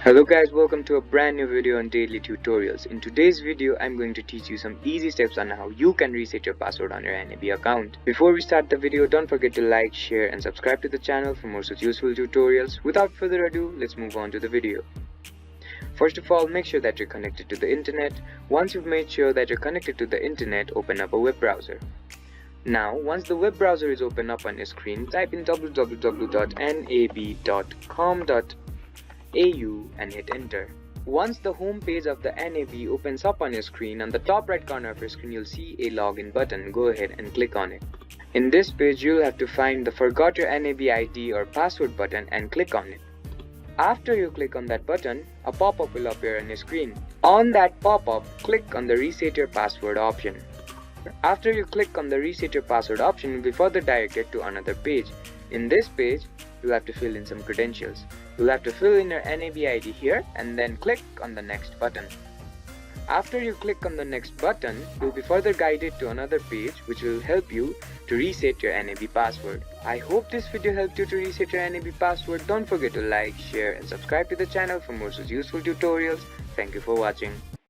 Hello guys, welcome to a brand new video on daily tutorials. In today's video, I'm going to teach you some easy steps on how you can reset your password on your NAB account. Before we start the video, don't forget to like, share and subscribe to the channel for more such useful tutorials. Without further ado, let's move on to the video. First of all, make sure that you're connected to the internet. Once you've made sure that you're connected to the internet, open up a web browser. Now, once the web browser is open up on your screen, type in www.nab.com.au and hit enter. Once the home page of the NAB opens up on your screen, on the top right corner of your screen you'll see a login button. Go ahead and click on it. In this page you'll have to find the forgot your NAB ID or password button and click on it. After you click on that button, a pop-up will appear on your screen. On that pop-up, click on the reset your password option. After you click on the reset your password option, you'll be further directed to another page. In this page, you'll have to fill in some credentials. You'll have to fill in your NAB ID here and then click on the next button. After you click on the next button, you'll be further guided to another page which will help you to reset your NAB password. I hope this video helped you to reset your NAB password. Don't forget to like, share and subscribe to the channel for more such useful tutorials. Thank you for watching.